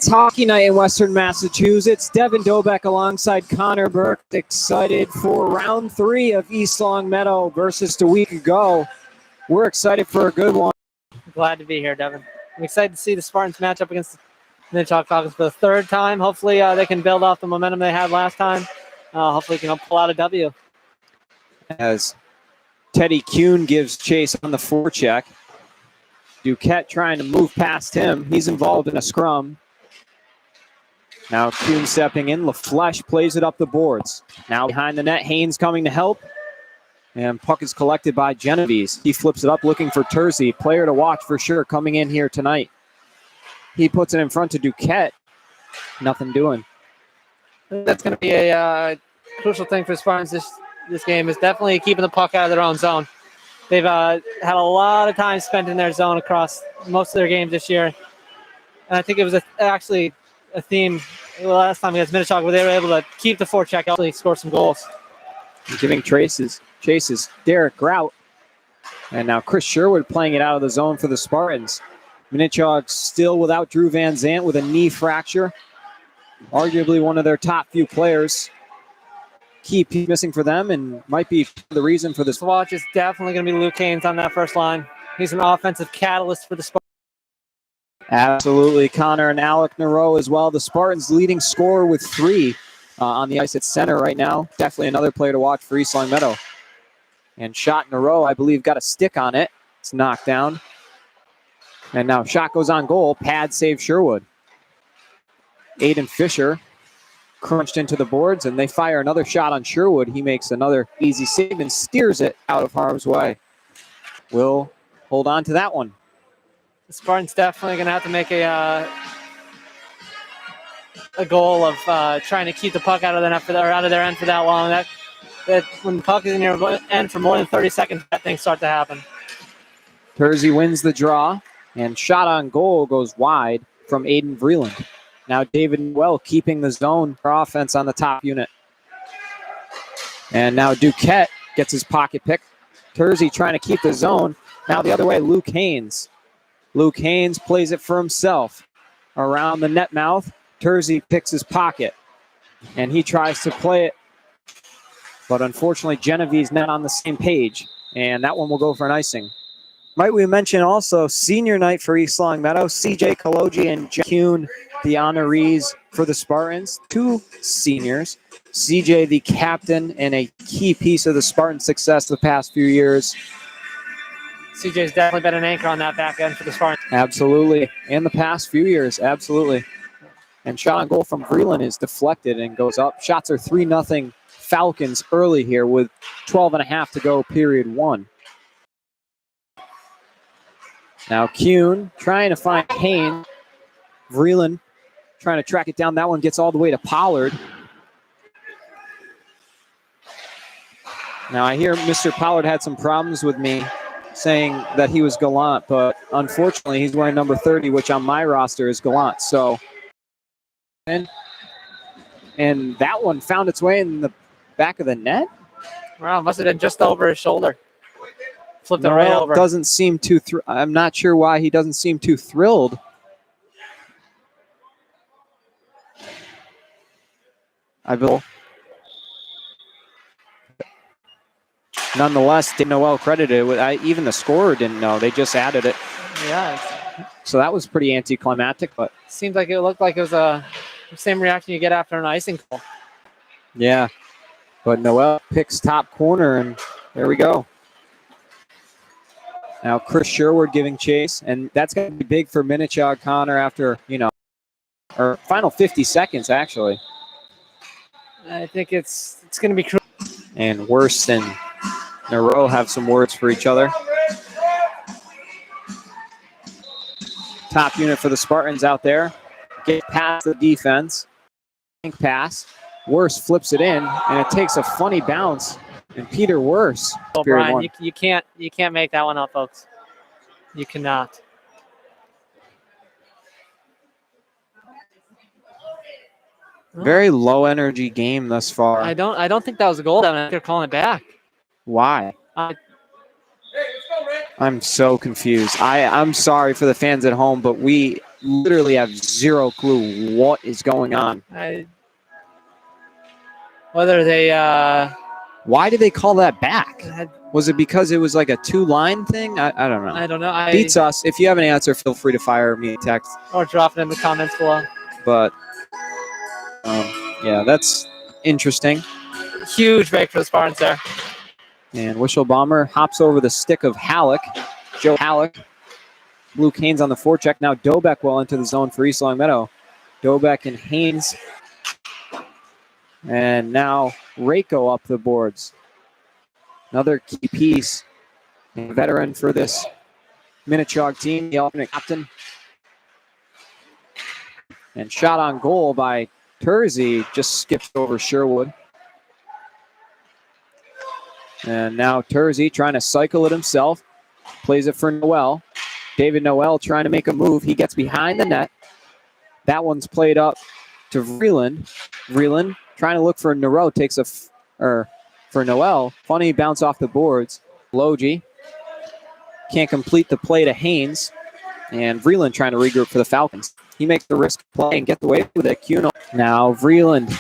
It's hockey night in Western Massachusetts. Devin Dobek alongside Connor Burke, excited for round 3 of East Long Meadow versus a week ago. We're excited for a good one. Glad to be here, Devin. I'm excited to see the Spartans match up against the Minnechaug Falcons for the 3rd time. Hopefully they can build off the momentum they had last time. Hopefully can pull out a W. As Teddy Kuhn gives chase on the forecheck. Duquette trying to move past him. He's involved in a scrum. Now Kuhn stepping in. LaFleche plays it up the boards. Now behind the net, Haynes coming to help. And puck is collected by Genovese. He flips it up looking for Terzi. Player to watch for sure coming in here tonight. He puts it in front to Duquette. Nothing doing. That's going to be a crucial thing for Spartans this game is definitely keeping the puck out of their own zone. They've had a lot of time spent in their zone across most of their games this year. And I think it was actually a theme last time against Minnechaug where they were able to keep the forecheck, actually score some goals. Giving chases. Derek Grout. And now Chris Sherwood playing it out of the zone for the Spartans. Minnechaug still without Drew Van Zant with a knee fracture. Arguably one of their top few players. Key piece missing for them and might be the reason for this. Watch is definitely going to be Luke Haynes on that first line. He's an offensive catalyst for the Spartans. Absolutely. Connor and Alec Nero as well. The Spartans leading scorer with 3 on the ice at center right now. Definitely another player to watch for East Long Meadow. And shot Nero, I believe, got a stick on it. It's knocked down. And now shot goes on goal. Pad save Sherwood. Aiden Fisher crunched into the boards, and they fire another shot on Sherwood. He makes another easy save and steers it out of harm's way. We'll hold on to that one. The Spartans definitely going to have to make a goal of trying to keep the puck out of their net out of their end for that long. That when the puck is in your end for more than 30 seconds, bad things start to happen. Terzi wins the draw, and shot on goal goes wide from Aiden Vreeland. Now David Noel keeping the zone for offense on the top unit. And now Duquette gets his pocket pick. Terzi trying to keep the zone. Now the other way, Luke Haynes. Luke Haynes plays it for himself. Around the net mouth, Terzi picks his pocket. And he tries to play it. But unfortunately, Genevieve's not on the same page. And that one will go for an icing. Might we mention also senior night for East Long Meadow. CJ Kalogi and Kuhn, the honorees for the Spartans. 2 seniors. CJ, the captain and a key piece of the Spartan success the past few years. CJ's definitely been an anchor on that back end for the Spartans. Absolutely. In the past few years, absolutely. And shot on goal from Vreeland is deflected and goes up. Shots are 3-0 Falcons early here with 12.5 to go, period 1. Now Kuhn trying to find Haynes. Vreeland trying to track it down. That one gets all the way to Pollard. Now I hear Mr. Pollard had some problems with me saying that he was Gallant, but unfortunately he's wearing number 30, which on my roster is Gallant. So, and that one found its way in the back of the net. Wow, must have been just over his shoulder. Flipped it right over. Doesn't seem too. I'm not sure why he doesn't seem too thrilled. I will. Nonetheless, didn't know well credited. Even the scorer didn't know. They just added it. Yeah. So that was pretty anticlimactic, but seemed like it looked like it was the same reaction you get after an icing call. Yeah, but Noel picks top corner, and there we go. Now Chris Sherwood giving chase, and that's going to be big for Minnechaug, Connor, after, or final 50 seconds, actually. I think it's going to be crucial. And Worst and Nero have some words for each other. Top unit for the Spartans out there. Get past the defense. Pass. Worst flips it in, and it takes a funny bounce. And Peter Worst. Oh, Brian, you can't make that one up, folks. You cannot. Very low energy game thus far. I don't think that was a goal. They're calling it back. Why? Hey, let's go, Rick. I'm so confused. I'm sorry for the fans at home, but we literally have zero clue what is going on. Whether they Why did they call that back? Was it because it was like a 2-line thing? I don't know. I don't know. Beats us. If you have an answer, feel free to fire me a text. Or drop it in the comments below. But yeah, that's interesting. Huge break for the Spartans there. And Wishel Bomber hops over the stick of Halleck. Joe Halleck. Luke Haynes on the forecheck. Now Dobeck well into the zone for East Longmeadow. Dobeck and Haynes. And now Rako up the boards. Another key piece. A veteran for this Minnechaug team, the alternate captain. And shot on goal by Terzi, just skips over Sherwood. And now Terzi trying to cycle it himself. Plays it for Noel. David Noel trying to make a move. He gets behind the net. That one's played up to Vreeland. Vreeland trying to look for Nero. Takes for Noel. Funny bounce off the boards. Logie can't complete the play to Haynes. And Vreeland trying to regroup for the Falcons. He makes the risk play and gets away with it. Kuno. Now Vreeland.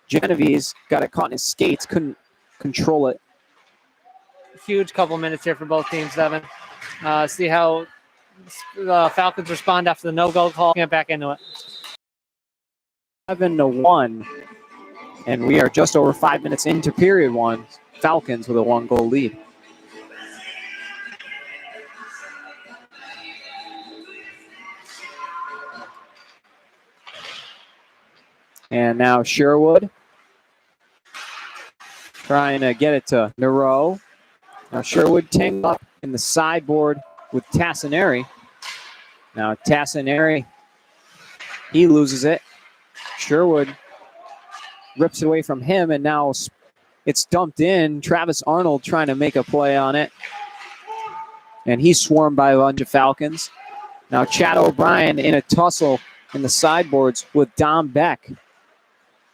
Genovese got it caught in his skates. Couldn't control it. Huge couple minutes here for both teams, Devin. See how the Falcons respond after the no-goal call. Get back into it. 7-1. And we are just over 5 minutes into period one. Falcons with a 1-goal lead. And now Sherwood trying to get it to Nero. Now Sherwood tangled up in the sideboard with Tassinari. Now Tassinari, he loses it. Sherwood rips it away from him, and now it's dumped in. Travis Arnold trying to make a play on it. And he's swarmed by a bunch of Falcons. Now Chad O'Brien in a tussle in the sideboards with Dom Beck.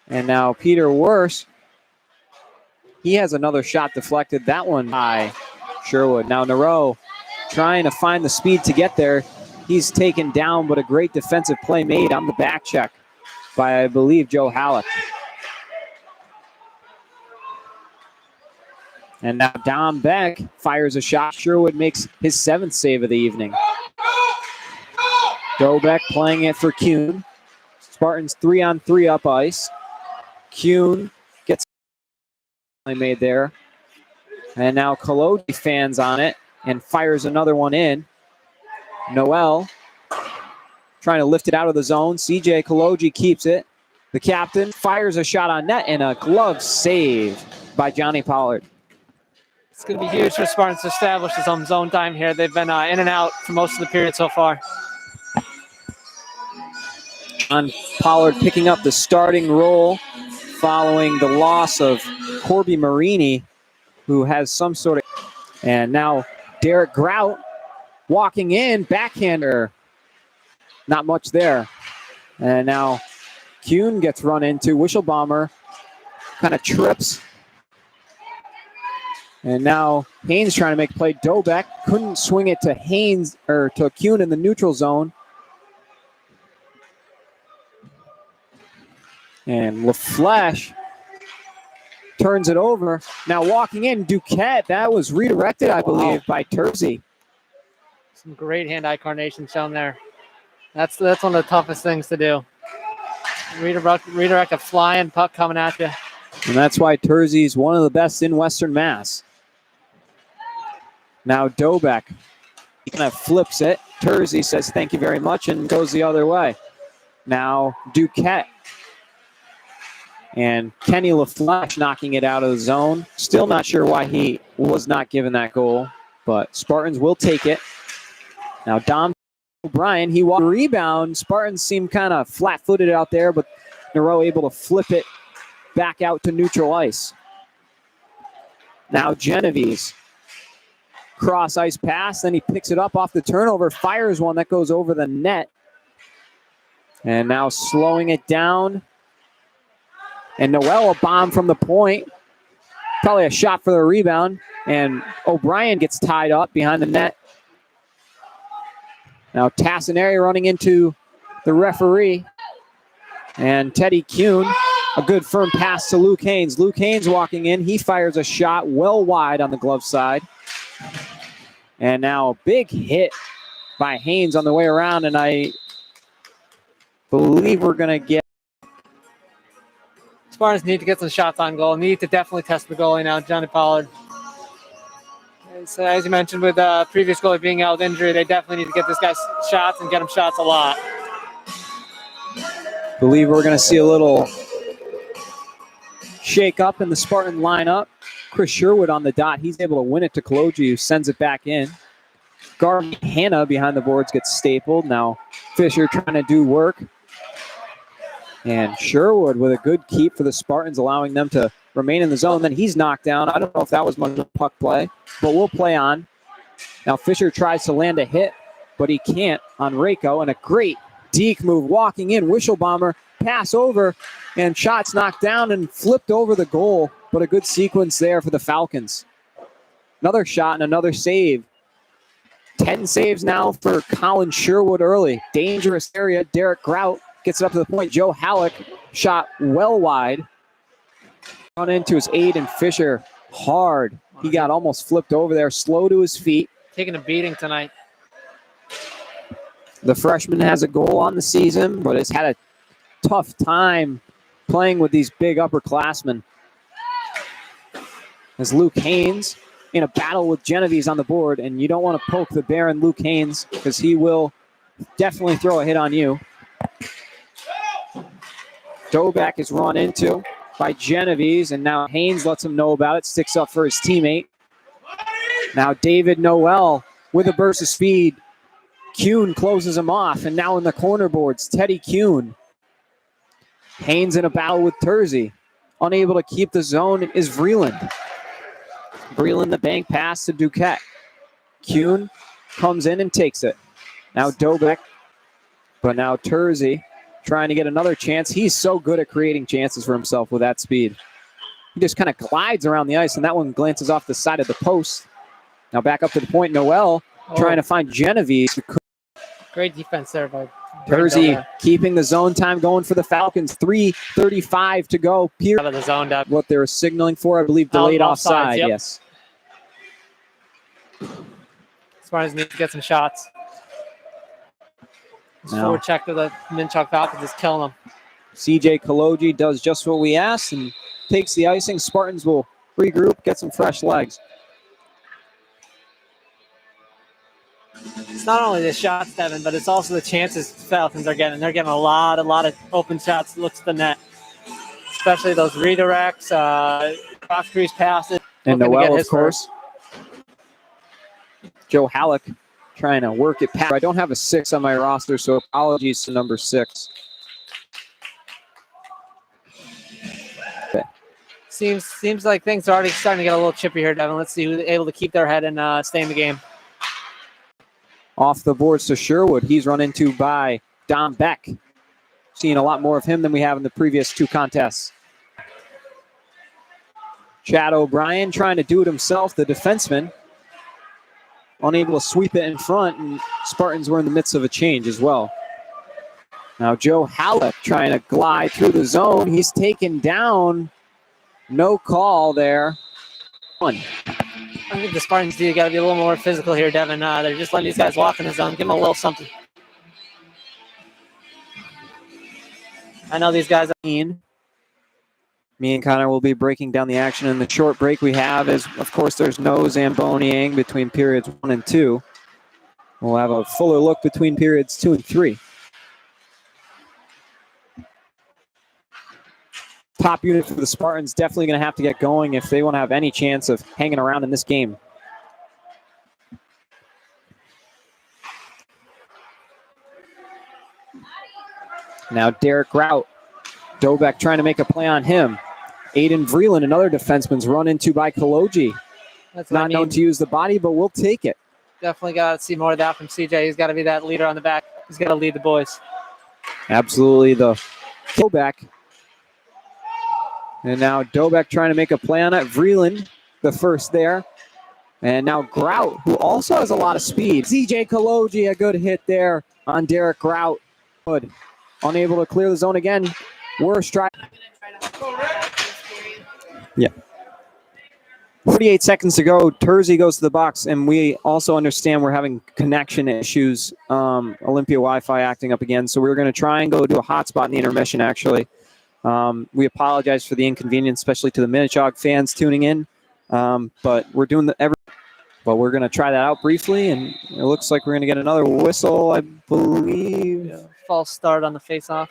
And now Peter Worse, he has another shot deflected. That one by Sherwood. Now Nero trying to find the speed to get there. He's taken down, but a great defensive play made on the back check by, I believe, Joe Halleck. And now Dom Beck fires a shot. Sherwood makes his 7th save of the evening. Dobeck playing it for Kuhn. Spartans 3-on-3 up ice. Kuhn gets made there. And now Kolodji fans on it and fires another one in. Noel trying to lift it out of the zone. CJ Kolodji keeps it. The captain fires a shot on net and a glove save by Johnny Pollard. It's going to be huge for Spartans to establish some zone time here. They've been in and out for most of the period so far. John Pollard picking up the starting role following the loss of Corby Marini, who has some sort of... And now Derek Grout walking in, backhander. Not much there. And now Kuhn gets run into. Wishel Bomber kind of trips. And now Haynes trying to make a play. Dobeck couldn't swing it to Haynes or to Kuhn in the neutral zone. And LaFleche turns it over. Now walking in, Duquette. That was redirected, I believe, by Terzi. Some great hand-eye coordination shown there. That's one of the toughest things to do. Redirect a flying puck coming at you. And that's why Terzi's one of the best in Western Mass. Now Dobeck, he kind of flips it. Terzi says thank you very much and goes the other way. Now Duquette. And Kenny LaFleche knocking it out of the zone. Still not sure why he was not given that goal, but Spartans will take it. Now Dom O'Brien, he walked a rebound. Spartans seem kind of flat-footed out there, but Nero able to flip it back out to neutral ice. Now Genovese. Cross ice pass, then he picks it up off the turnover, fires one that goes over the net. And now slowing it down. And Noel a bomb from the point. Probably a shot for the rebound. And O'Brien gets tied up behind the net. Now Tassinari running into the referee. And Teddy Kuhn, a good firm pass to Luke Haynes. Luke Haynes walking in. He fires a shot well wide on the glove side. And now a big hit by Haynes on the way around. And I believe we're going to get... Spartans need to get some shots on goal. Need to definitely test the goalie now, Johnny Pollard. So as you mentioned, with previous goalie being out with injury, they definitely need to get this guy shots and get him shots a lot. Believe we're going to see a little shake up in the Spartan lineup. Chris Sherwood on the dot. He's able to win it to Kaloji, who sends it back in. Garvey Hanna behind the boards gets stapled. Now Fisher trying to do work. And Sherwood with a good keep for the Spartans, allowing them to remain in the zone. Then he's knocked down. I don't know if that was much of a puck play, but we'll play on. Now Fisher tries to land a hit, but he can't on Reiko. And a great deke move walking in. Wishelbomber pass over, and shots knocked down and flipped over the goal. But a good sequence there for the Falcons. Another shot and another save. 10 saves now for Colin Sherwood early. Dangerous area. Derek Grout gets it up to the point. Joe Halleck shot well wide. On into his Aiden Fisher hard. He got almost flipped over there. Slow to his feet. Taking a beating tonight. The freshman has a goal on the season, but has had a tough time playing with these big upperclassmen. As Luke Haynes in a battle with Genovese on the board, and you don't want to poke the bear in Luke Haynes because he will definitely throw a hit on you. Dobek is run into by Genovese, and now Haynes lets him know about it, sticks up for his teammate. Now David Noel with a burst of speed. Kuhn closes him off, and now in the corner boards, Teddy Kuhn. Haynes in a battle with Terzi. Unable to keep the zone is Vreeland. Vreeland the bank pass to Duquette. Kuhn comes in and takes it. Now Dobek, but now Terzi trying to get another chance. He's so good at creating chances for himself with that speed. He just kind of glides around the ice, and that one glances off the side of the post. Now back up to the point. Noel trying to find Genovese. Great defense there by Terzi keeping the zone time going for the Falcons. 3:35 to go. Pierce out of the zone, Doug. What they were signaling for, I believe, delayed offside. Yep. Yes. Spartans need to get some shots. This forward check to the Minnechaug Falcons is killing them. CJ Kaloji does just what we asked and takes the icing. Spartans will regroup, get some fresh legs. It's not only the shots, Devin, but it's also the chances the Falcons are getting. They're getting a lot of open shots that looks to the net, especially those redirects, cross crease passes. And Noel, of course. Joe Halleck trying to work it past. I don't have a 6 on my roster, so apologies to number 6. Okay. Seems like things are already starting to get a little chippy here, Devin. Let's see who's able to keep their head and stay in the game. Off the boards to Sherwood. He's run into by Dom Beck. Seeing a lot more of him than we have in the previous 2 contests. Chad O'Brien trying to do it himself, the defenseman. Unable to sweep it in front, and Spartans were in the midst of a change as well. Now Joe Halleck trying to glide through the zone. He's taken down. No call there. One. I think the Spartans do got to be a little more physical here, Devin. They're just letting these guys walk in the zone. Give them a little something. I know these guys are mean. Me and Connor will be breaking down the action. In the short break we have is, of course, there's no Zamboniing between periods 1 and 2. We'll have a fuller look between periods 2 and 3. Top unit for the Spartans definitely going to have to get going if they want to have any chance of hanging around in this game. Now Derek Grout. Dobek trying to make a play on him. Aiden Vreeland, another defenseman's run into by Kaloji. That's not known to use the body, but we'll take it. Definitely got to see more of that from CJ. He's got to be that leader on the back. He's got to lead the boys. Absolutely. The Dobek. And now Dobek trying to make a play on it. Vreeland, the first there. And now Grout, who also has a lot of speed. CJ Kaloji, a good hit there on Derek Grout. Good. Unable to clear the zone again. Worst try. Yeah. 48 seconds to go. Terzi goes to the box, and we also understand we're having connection issues. Olympia Wi-Fi acting up again, so we're going to try and go to a hotspot in the intermission, actually. We apologize for the inconvenience, especially to the Minnechaug fans tuning in, but we're doing but we're going to try that out briefly, and it looks like we're going to get another whistle, I believe. Yeah. False start on the face-off.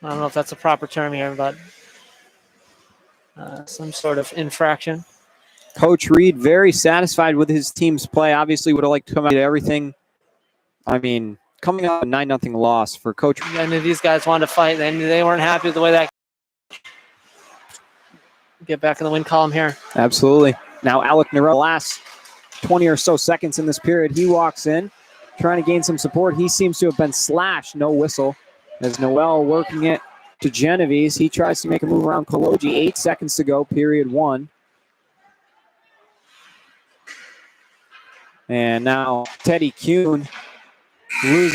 I don't know if that's a proper term here, but some sort of infraction. Coach Reed very satisfied with his team's play. Obviously would have liked to come out to everything. I mean, coming up a 9-0 loss for Coach. I knew these guys wanted to fight. They weren't happy with the way that. Get back in the win column here. Absolutely. Now Alec Norell, last 20 or so seconds in this period, he walks in, trying to gain some support. He seems to have been slashed. No whistle. As Noel working it to Genovese. He tries to make a move around Kaloji. 8 seconds to go, period 1. And now Teddy Kuhn loses.